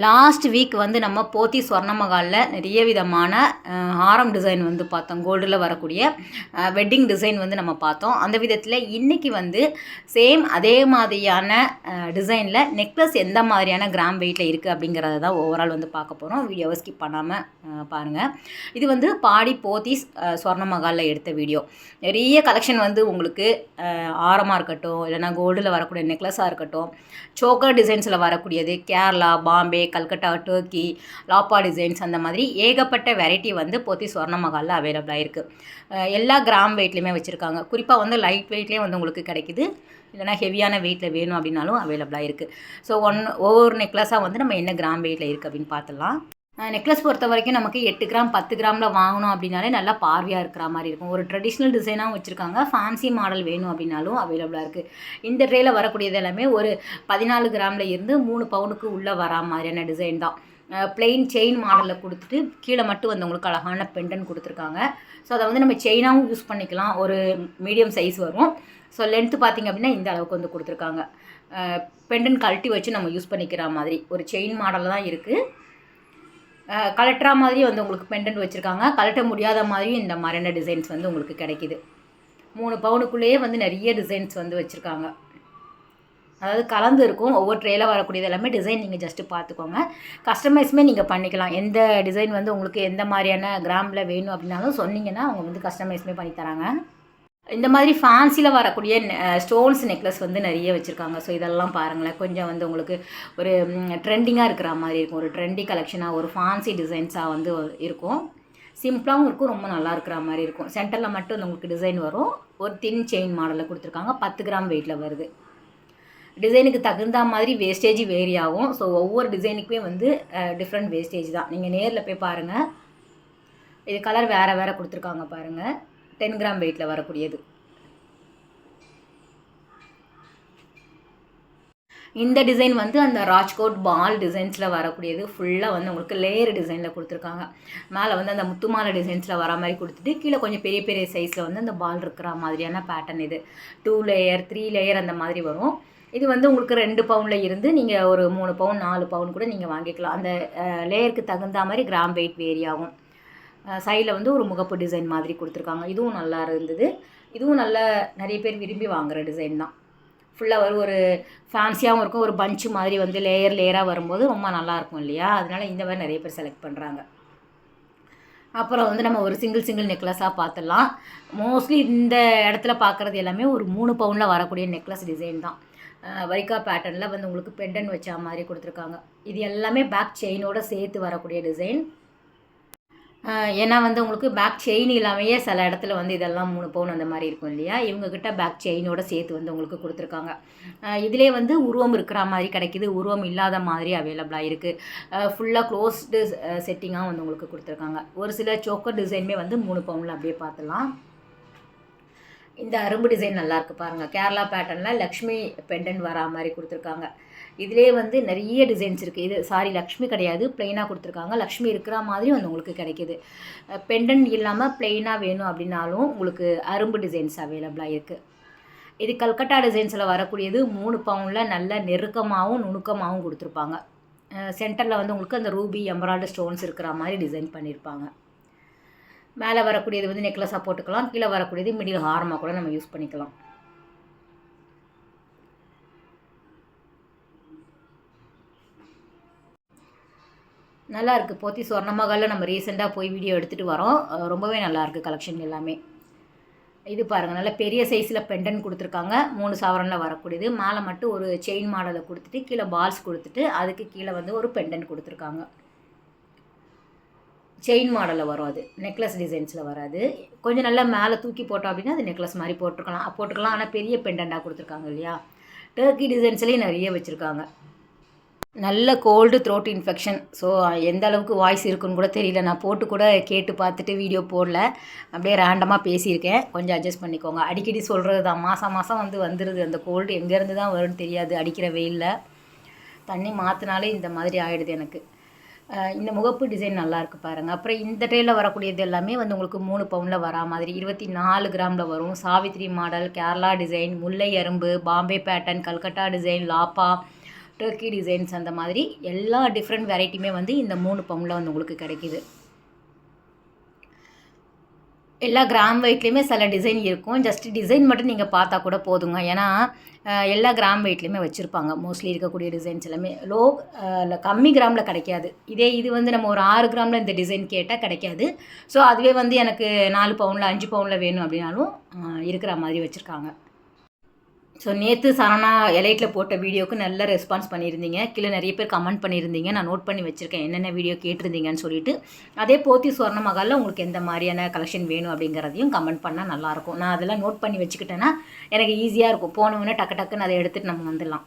Last week வந்து நம்ம போத்தி ஸ்வர்ணமகாலில் நிறைய விதமான ஹாரம் டிசைன் வந்து பார்த்தோம். கோல்டில் வரக்கூடிய வெட்டிங் டிசைன் வந்து நம்ம பார்த்தோம். அந்த விதத்தில் இன்றைக்கி வந்து சேம் அதே மாதிரியான டிசைனில் நெக்லஸ் எந்த மாதிரியான கிராம் வெயிட்டில் இருக்குது அப்படிங்கிறத தான் ஓவரால் வந்து பார்க்க போகிறோம். வீடியோவை ஸ்கிப் பண்ணாமல் பாருங்கள். இது வந்து பாடி போத்தி ஸ்வர்ணமகாலில் எடுத்த வீடியோ. நிறைய கலெக்ஷன் வந்து உங்களுக்கு ஆரமாக இருக்கட்டும், இல்லைனா கோல்டில் வரக்கூடிய நெக்லஸாக இருக்கட்டும், சோக்கர் டிசைன்ஸில் வரக்கூடியது, கேரளா, பாம்பே, கல்கட்டா, டர்க்கி, லாப்பா டிசைன்ஸ், அந்த மாதிரி ஏகப்பட்ட வெரைட்டி வந்து போத்தி ஸ்வர்ணமகாலில் அவைலபிளாக இருக்குது. எல்லா கிராம் வெயிட்லேயுமே வச்சுருக்காங்க. குறிப்பாக வந்து லைட் வெயிட்லேயே வந்து உங்களுக்கு கிடைக்குது, இல்லைனா ஹெவியான வெயிட்டில் வேணும் அப்படின்னாலும் அவைலபிளாக இருக்குது. ஸோ ஒவ்வொரு நெக்லஸாக வந்து நம்ம என்ன கிராம் வெயிட்டில் இருக்குது அப்படின்னு பார்த்துடலாம். நெக்லஸ் பொறுத்த வரைக்கும் நமக்கு 8 கிராம் 10 கிராமில் வாங்கணும் அப்படின்னாலே நல்லா பார்வையாக இருக்கிற மாதிரி இருக்கும். ஒரு ட்ரெடிஷ்னல் டிசைனாகவும் வச்சுருக்காங்க. ஃபேன்சி மாடல் வேணும் அப்படின்னாலும் அவைலபிளாக இருக்குது. இந்த ட்ரேயில் வரக்கூடியது எல்லாமே ஒரு 14 கிராமில் இருந்து 3 பவுனுக்கு உள்ளே வரா மாதிரியான டிசைன் தான். பிளெயின் செயின் மாடலில் கொடுத்துட்டு கீழே மட்டும் வந்து உங்களுக்கு அழகான பெண்டன் கொடுத்துருக்காங்க. ஸோ அதை வந்து நம்ம செயினாகவும் யூஸ் பண்ணிக்கலாம். ஒரு மீடியம் சைஸ் வரும். ஸோ லென்த்து பார்த்திங்க அப்படின்னா இந்த அளவுக்கு வந்து கொடுத்துருக்காங்க. பெண்டன் கழட்டி வச்சு நம்ம யூஸ் பண்ணிக்கிற மாதிரி ஒரு செயின் மாடலில் தான் இருக்குது. கலட்டுற மாதிரி வந்து உங்களுக்கு பெண்டன்ட் வச்சுருக்காங்க. கலட்ட முடியாத மாதிரியும் இந்த மாதிரியான டிசைன்ஸ் வந்து உங்களுக்கு கிடைக்கிது. 3 பவுனுக்குள்ளேயே வந்து நிறைய டிசைன்ஸ் வந்து வச்சுருக்காங்க. அதாவது கலந்து இருக்கும். ஒவ்வொரு ட்ரேயில் வரக்கூடியது எல்லாமே டிசைன் நீங்கள் ஜஸ்ட்டு பார்த்துக்கோங்க. கஸ்டமைஸுமே நீங்கள் பண்ணிக்கலாம். எந்த டிசைன் வந்து உங்களுக்கு எந்த மாதிரியான கிராமில் வேணும் அப்படின்னாலும் சொன்னீங்கன்னா அவங்க வந்து கஸ்டமைஸுமே பண்ணித்தராங்க. இந்த மாதிரி ஃபேன்சியில் வரக்கூடிய ஸ்டோன்ஸ் நெக்லஸ் வந்து நிறைய வச்சுருக்காங்க. ஸோ இதெல்லாம் பாருங்களேன், கொஞ்சம் வந்து உங்களுக்கு ஒரு ட்ரெண்டிங்காக இருக்கிற மாதிரி இருக்கும். ஒரு ட்ரெண்டி கலெக்ஷனாக, ஒரு ஃபேன்சி டிசைன்ஸாக வந்து இருக்கும். சிம்பிளாகவும் இருக்கும், ரொம்ப நல்லா இருக்கிற மாதிரி இருக்கும். சென்டரில் மட்டும் உங்களுக்கு டிசைன் வரும். ஒரு தின் செயின் மாடலில் கொடுத்துருக்காங்க. 10 கிராம் வெயிட்டில் வருது. டிசைனுக்கு தகுந்த மாதிரி வேஸ்டேஜ் வேரி ஆகும். ஸோ ஒவ்வொரு டிசைனுக்குமே வந்து டிஃப்ரெண்ட் வேஸ்டேஜ் தான். நீங்கள் நேரில் போய் பாருங்கள். இது கலர் வேறு வேறு கொடுத்துருக்காங்க பாருங்கள். 10 கிராம் வெயிட்டில் வரக்கூடியது. இந்த டிசைன் வந்து அந்த ராஜ்கோட் பால் டிசைன்ஸில் வரக்கூடியது. ஃபுல்லாக வந்து உங்களுக்கு லேயர் டிசைனில் கொடுத்துருக்காங்க. மேலே வந்து அந்த முத்துமாலை டிசைன்ஸில் வர மாதிரி கொடுத்துட்டு கீழே கொஞ்சம் பெரிய பெரிய சைஸில் வந்து அந்த பால் இருக்கிற மாதிரியான பேட்டர்ன் இது. 2 லேயர் 3 லேயர் அந்த மாதிரி வரும். இது வந்து உங்களுக்கு 2 பவுனில் இருந்து நீங்கள் ஒரு 3 பவுன் 4 பவுன் கூட நீங்கள் வாங்கிக்கலாம். அந்த லேயருக்கு தகுந்த மாதிரி கிராம் வெயிட் வேரி ஆகும். சைடில் வந்து ஒரு முகப்பு டிசைன் மாதிரி கொடுத்துருக்காங்க. இதுவும் நல்லா இருந்தது. இதுவும் நல்ல நிறைய பேர் விரும்பி வாங்குகிற டிசைன் தான். ஃபுல்லாக ஒரு ஃபேன்சியாகவும் இருக்கும். ஒரு பஞ்சு மாதிரி வந்து லேயராக வரும்போது ரொம்ப நல்லாயிருக்கும் இல்லையா? அதனால் இந்த மாதிரி நிறைய பேர் செலக்ட் பண்ணுறாங்க. அப்புறம் வந்து நம்ம ஒரு சிங்கிள் நெக்லஸாக பார்த்துடலாம். மோஸ்ட்லி இந்த இடத்துல பார்க்குறது எல்லாமே ஒரு 3 பவுனில் வரக்கூடிய நெக்லஸ் டிசைன் தான். வைக்கா பேட்டர்னில் வந்து உங்களுக்கு பெண்டன் வச்ச மாதிரி கொடுத்துருக்காங்க. இது எல்லாமே பேக் செயினோடு சேர்த்து வரக்கூடிய டிசைன். ஏன்னா வந்து உங்களுக்கு பேக் செயின் இல்லாமையே சில இடத்துல வந்து இதெல்லாம் 3 பவுன் அந்த மாதிரி இருக்கும் இல்லையா? இவங்கக்கிட்ட பேக் செயினோட சேர்த்து வந்து உங்களுக்கு கொடுத்துருக்காங்க. இதிலே வந்து உருவம் இருக்கிற மாதிரி கிடைக்கிது, உருவம் இல்லாத மாதிரி அவைலபிளாக இருக்குது. ஃபுல்லாக க்ளோஸ்டு செட்டிங்காக வந்து உங்களுக்கு கொடுத்துருக்காங்க. ஒரு சில சோக்கர் டிசைனுமே வந்து 3 பவுனில் அப்படியே பார்த்துலாம். இந்த அரும்பு டிசைன் நல்லாயிருக்கு பாருங்கள். கேரளா பேட்டர்னில் லக்ஷ்மி பெண்டன் வரா மாதிரி கொடுத்துருக்காங்க. இதிலே வந்து நிறைய டிசைன்ஸ் இருக்குது. இது லக்ஷ்மி கிடையாது, ப்ளெயினாக கொடுத்துருக்காங்க. லக்ஷ்மி இருக்கிற மாதிரி வந்து உங்களுக்கு கிடைக்கிது. பெண்டன் இல்லாமல் ப்ளெயினாக வேணும் அப்படின்னாலும் உங்களுக்கு அரும்பு டிசைன்ஸ் அவைலபிளாக இருக்குது. இது கல்கட்டா டிசைன்ஸில் வரக்கூடியது. 3 பவுனில் நல்ல நெருக்கமாகவும் நுணுக்கமாகவும் கொடுத்துருப்பாங்க. சென்டரில் வந்து உங்களுக்கு அந்த ரூபி எம்பராய்டு ஸ்டோன்ஸ் இருக்கிற மாதிரி டிசைன் பண்ணியிருப்பாங்க. மேலே வரக்கூடியது வந்து நெக்லஸாக போட்டுக்கலாம். கீழே வரக்கூடியது மிடில் ஹாரமாக கூட நம்ம யூஸ் பண்ணிக்கலாம். நல்லா இருக்குது. போத்தி ஸ்வர்ணமகாலில் நம்ம ரீசெண்டாக போய் வீடியோ எடுத்துகிட்டு வரோம். ரொம்பவே நல்லாயிருக்கு கலெக்ஷன் எல்லாமே. இது பாருங்கள், நல்ல பெரிய சைஸில் பெண்டன் கொடுத்துருக்காங்க. 3 சவரனில் வரக்கூடியது. மேலே மட்டும் ஒரு செயின் மாடலை கொடுத்துட்டு கீழே பால்ஸ் கொடுத்துட்டு அதுக்கு கீழே வந்து ஒரு பெண்டன் கொடுத்துருக்காங்க. செயின் மாடலில் வரும். அது நெக்லஸ் டிசைன்ஸில் வராது. கொஞ்சம் நல்லா மேலே தூக்கி போட்டோம் அப்படின்னா அது நெக்லஸ் மாதிரி போட்டுக்கலாம். ஆனால் பெரிய பெண்டண்டாக கொடுத்துருக்காங்க இல்லையா? டர்க்கி டிசைன்ஸ்லேயும் நிறைய வச்சுருக்காங்க. நல்ல கோல்டு த்ரோட் இன்ஃபெக்ஷன். ஸோ எந்த அளவுக்கு வாய்ஸ் இருக்குன்னு கூட தெரியல. நான் போட்டு கூட கேட்டு பார்த்துட்டு வீடியோ போடல. அப்படியே ரேண்டமாக பேசியிருக்கேன். கொஞ்சம் அட்ஜஸ்ட் பண்ணிக்கோங்க. அடிக்கடி சொல்கிறது தான். மாதம் வந்துடுது. அந்த கோல்டு எங்கேருந்து தான் வரும்னு தெரியாது. அடிக்கிற வெயிலில் தண்ணி மாற்றினாலே இந்த மாதிரி ஆகிடுது எனக்கு. இந்த முகப்பு டிசைன் நல்லாயிருக்கு பாருங்கள். அப்புறம் இந்த ட்ரேயில் வரக்கூடியது எல்லாமே வந்து உங்களுக்கு 3 பவுனில் வரா மாதிரி 24 கிராமில் வரும். சாவித்ரி மாடல், கேரளா டிசைன், முல்லை அரும்பு, பாம்பே பேட்டர்ன், கல்கட்டா டிசைன், லாப்பா, டர்க்கி டிசைன்ஸ் அந்த மாதிரி எல்லா டிஃப்ரெண்ட் வெரைட்டியுமே வந்து இந்த 3 பவுனில் வந்து உங்களுக்கு கிடைக்கிது. எல்லா கிராம் வெயிட்லேயுமே சில டிசைன் இருக்கும். ஜஸ்ட் டிசைன் மட்டும் நீங்கள் பார்த்தா கூட போதுங்க. ஏன்னா எல்லா கிராம் வெயிட்லேயுமே வச்சுருப்பாங்க மோஸ்ட்லி இருக்கக்கூடிய டிசைன்ஸ் எல்லாமே. கம்மி கிராமில் கிடைக்காது. இது வந்து நம்ம ஒரு 6 கிராமில் இந்த டிசைன் கேட்டால் கிடைக்காது. ஸோ அதுவே வந்து எனக்கு 4 பவுனில் 5 பவுனில் வேணும் அப்படின்னாலும் இருக்கிற மாதிரி வச்சுருக்காங்க. ஸோ நேற்று சரவணா எலைட்டில் போட்ட வீடியோவுக்கு நல்ல ரெஸ்பான்ஸ் பண்ணியிருந்தீங்க. கீழே நிறைய பேர் கமெண்ட் பண்ணியிருந்தீங்க. நான் நோட் பண்ணி வச்சுருக்கேன் என்னென்ன வீடியோ கேட்டிருந்தீங்கன்னு சொல்லிட்டு. அதே போத்தி சுவர்ண மகாலில் உங்களுக்கு எந்த மாதிரியான கலெக்ஷன் வேணும் அப்படிங்கிறதையும் கமெண்ட் பண்ணால் நல்லாயிருக்கும். நான் அதெல்லாம் நோட் பண்ணி வச்சுக்கிட்டேன்னா எனக்கு ஈஸியாக இருக்கும். போனவொன்னே டக்குன்னு அதை எடுத்துகிட்டு நம்ம வந்துடலாம்.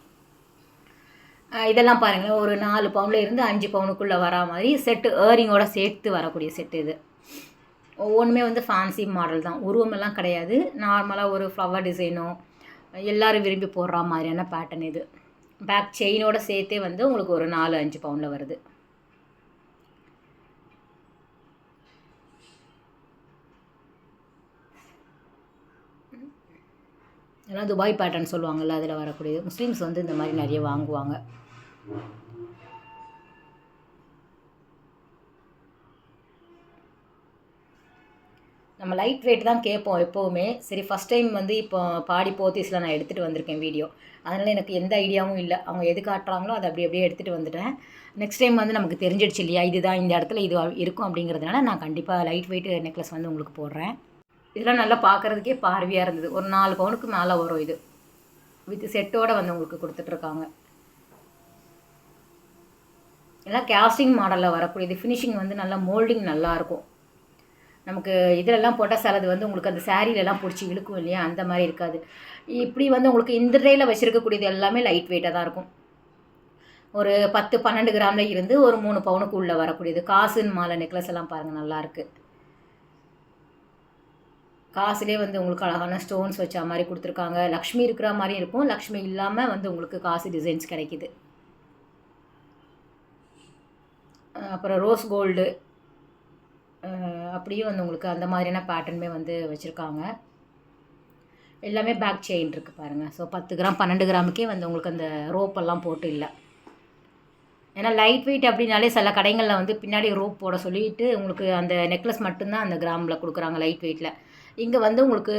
இதெல்லாம் பாருங்கள், ஒரு 4 பவுனில் இருந்து 5 பவுனுக்குள்ளே வரா மாதிரி செட்டு ஏரிங்கோட சேர்த்து வரக்கூடிய செட்டு இது. ஒவ்வொன்றுமே வந்து ஃபேன்சி மாடல் தான், உருவமெல்லாம் கிடையாது. நார்மலாக ஒரு ஃப்ளவர் டிசைனோ எல்லோரும் விரும்பி போடுற மாதிரியான பேட்டர்ன் இது. பேக் செயினோட சேர்த்தே வந்து உங்களுக்கு ஒரு 4-5 பவுனில் வருது. இதெல்லாம் துபாய் பேட்டர்ன் சொல்லுவாங்கள்ல, அதில் வரக்கூடியது. முஸ்லீம்ஸ் வந்து இந்த மாதிரி நிறைய வாங்குவாங்க. நம்ம லைட் வெயிட் தான் கேட்போம் எப்போவுமே. சரி, ஃபஸ்ட் டைம் வந்து இப்போ பாடி போத்தீஸில் நான் எடுத்துகிட்டு வந்திருக்கேன் வீடியோ. அதனால் எனக்கு எந்த ஐடியாவும் இல்லை. அவங்க எது காட்டுறாங்களோ அதை அப்படியே எடுத்துகிட்டு வந்துட்டேன். நெக்ஸ்ட் டைம் வந்து நமக்கு தெரிஞ்சிடுச்சு இல்லையா, இதுதான் இந்த இடத்துல இது இருக்கும் அப்படிங்கிறதுனால நான் கண்டிப்பாக லைட் வெயிட் நெக்லஸ் வந்து உங்களுக்கு போடுறேன். இதெல்லாம் நல்லா பார்க்குறதுக்கே பார்வையாக இருந்தது. ஒரு 4 பவுனுக்கு மேலே வரும் இது. வித் செட்டோடு வந்து உங்களுக்கு கொடுத்துட்ருக்காங்க. எல்லாம் கேஸ்டிங் மாடலில் வரக்கூடியது. ஃபினிஷிங் வந்து நல்லா மோல்டிங் நல்லாயிருக்கும். நமக்கு இதிலெல்லாம் போட்டால் சிலது வந்து உங்களுக்கு அந்த சாரீலெல்லாம் பிடிச்சி இழுக்கும் இல்லையா, அந்த மாதிரி இருக்காது. இப்படி வந்து உங்களுக்கு இந்த ட்ரேயில் வச்சுருக்கக்கூடியது எல்லாமே லைட் வெயிட்டாக தான் இருக்கும். ஒரு 10-12 கிராமில் இருந்து ஒரு 3 பவுனுக்கு உள்ளே வரக்கூடியது. காசுன்னு மாலை நெக்லஸ் எல்லாம் பாருங்கள், நல்லாயிருக்கு. காசுலேயே வந்து உங்களுக்கு அழகான ஸ்டோன்ஸ் வச்ச மாதிரி கொடுத்துருக்காங்க. லக்ஷ்மி இருக்கிற மாதிரியும் இருக்கும், லக்ஷ்மி இல்லாமல் வந்து உங்களுக்கு காசு டிசைன்ஸ் கிடைக்கிது. அப்புறம் ரோஸ் கோல்டு அப்படியே வந்து உங்களுக்கு அந்த மாதிரியான பேட்டர்னுமே வந்து வச்சுருக்காங்க. எல்லாமே பேக் செயின் இருக்குது பாருங்கள். ஸோ 10 கிராம் 12 கிராமுக்கே வந்து உங்களுக்கு அந்த ரோப்பெல்லாம் போட்டு இல்லை. ஏன்னா லைட் வெயிட் அப்படின்னாலே சில கடைகளில் வந்து பின்னாடி ரோப் போட சொல்லிவிட்டு உங்களுக்கு அந்த நெக்லஸ் மட்டும்தான் அந்த கிராமில் கொடுக்குறாங்க லைட் வெயிட்டில். இங்கே வந்து உங்களுக்கு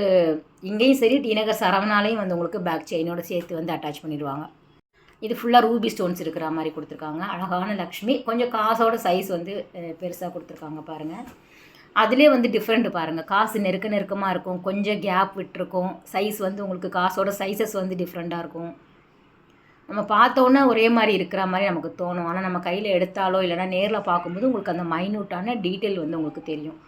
இங்கேயும் சரி, டிநகர் சரவணாலையும் வந்து உங்களுக்கு பேக் செயினோட சேர்த்து வந்து அட்டாச் பண்ணிடுவாங்க. இது ஃபுல்லாக ரூபி ஸ்டோன்ஸ் இருக்கிற மாதிரி கொடுத்துருக்காங்க. அழகான லக்ஷ்மி, கொஞ்சம் காசோட சைஸ் வந்து பெருசாக கொடுத்துருக்காங்க பாருங்கள். அதிலே வந்து டிஃப்ரெண்ட்டு பாருங்கள். காசு நெருக்கமாக இருக்கும், கொஞ்சம் கேப் விட்டுருக்கும். சைஸ் வந்து உங்களுக்கு காசோட சைஸஸ் வந்து டிஃப்ரெண்ட்டாக இருக்கும். நம்ம பார்த்தோன்னே ஒரே மாதிரி இருக்கிற மாதிரி நமக்கு தோணும். ஆனால் நம்ம கையில் எடுத்தாலோ இல்லைனா நேரில் பார்க்கும்போது உங்களுக்கு அந்த மைன்யூட்டான டீட்டெயில் வந்து உங்களுக்கு தெரியும்.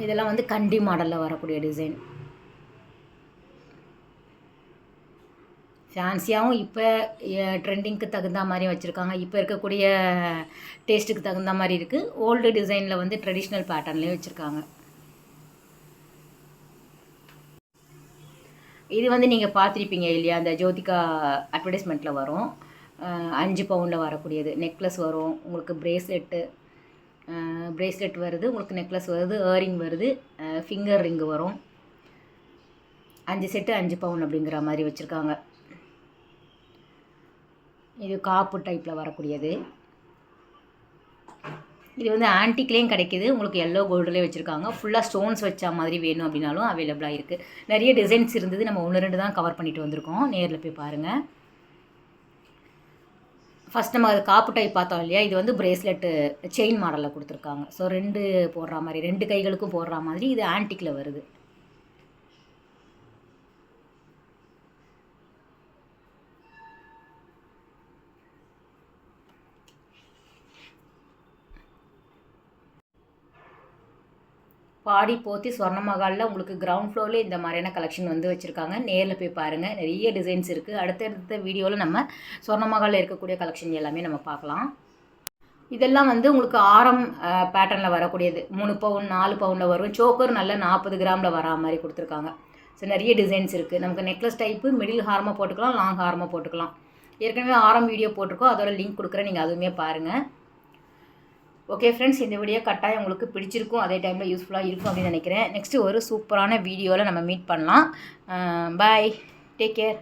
இதெல்லாம் வந்து கண்டி மாடலில் வரக்கூடிய டிசைன். ஃபேன்சியாகவும் இப்போ ட்ரெண்டிங்க்கு தகுந்த மாதிரி வச்சுருக்காங்க. இப்போ இருக்கக்கூடிய டேஸ்ட்டுக்கு தகுந்த மாதிரி இருக்குது. ஓல்டு டிசைனில் வந்து ட்ரெடிஷ்னல் பேட்டர்ன்லேயே வச்சுருக்காங்க. இது வந்து நீங்கள் பார்த்துருப்பீங்க இல்லையா, அந்த ஜோதிகா அட்வர்டைஸ்மெண்ட்டில் வரும். 5 பவுனில் வரக்கூடியது. நெக்லஸ் வரும் உங்களுக்கு, ப்ரேஸ்லெட் வருது உங்களுக்கு, நெக்லஸ் வருது, இயரிங் வருது, ஃபிங்கர் ரிங்கு வரும். 5 செட்டு 5 பவுன் அப்படிங்கிற மாதிரி வச்சுருக்காங்க. இது காப்பு டைப்பில் வரக்கூடியது. இது வந்து ஆன்டிக்லேயும் கிடைக்கிது உங்களுக்கு, எல்லோ கோல்டுலேயே வச்சுருக்காங்க. ஃபுல்லாக ஸ்டோன்ஸ் வச்ச மாதிரி வேணும் அப்படின்னாலும் அவைலபிளாக இருக்குது. நிறைய டிசைன்ஸ் இருந்தது, நம்ம 1-2 தான் கவர் பண்ணிட்டு வந்திருக்கோம். நேரில் போய் பாருங்கள். ஃபஸ்ட் நம்ம அது காப்பு டைப் பார்த்தோம் இல்லையா, இது வந்து ப்ரேஸ்லெட்டு செயின் மாடலில் கொடுத்துருக்காங்க. ஸோ 2 போடுற மாதிரி, 2 கைகளுக்கும் போடுற மாதிரி இது ஆன்டிக்கில் வருது. பாடி போத்தி ஸ்வர்ணமகாலில் உங்களுக்கு கிரவுண்ட் ஃப்ளோரில் இந்த மாதிரியான கலெக்ஷன் வந்து வச்சுருக்காங்க. நேரில் போய் பாருங்கள், நிறைய டிசைன்ஸ் இருக்குது. அடுத்தடுத்த வீடியோவில் நம்ம ஸ்வர்ணமகாலில் இருக்கக்கூடிய கலெக்ஷன் எல்லாமே நம்ம பார்க்கலாம். இதெல்லாம் வந்து உங்களுக்கு ஆரம் பேட்டர்னில் வரக்கூடியது. 3 பவுன் 4 பவுனில் வரும். சோக்கர் நல்ல 40 கிராமில் வரா மாதிரி கொடுத்துருக்காங்க. ஸோ நிறைய டிசைன்ஸ் இருக்குது. நமக்கு நெக்லஸ் டைப்பு மிடில் ஹாரமாக போட்டுக்கலாம், லாங் ஹாரமாக போட்டுக்கலாம். ஏற்கனவே ஆரம் வீடியோ போட்டிருக்கோம், அதோட லிங்க் கொடுக்குறேன், நீங்கள் அதுவுமே பாருங்கள். ஓகே ஃப்ரெண்ட்ஸ், இந்த வீடியோ கட்டாயம் உங்களுக்கு பிடிச்சிருக்கும், அதே டைமில் யூஸ்ஃபுல்லாக இருக்கும் அப்படின்னு நினைக்கிறேன். நெக்ஸ்ட்டு ஒரு சூப்பரான வீடியோவில் நம்ம மீட் பண்ணலாம். பாய், டேக் கேர்.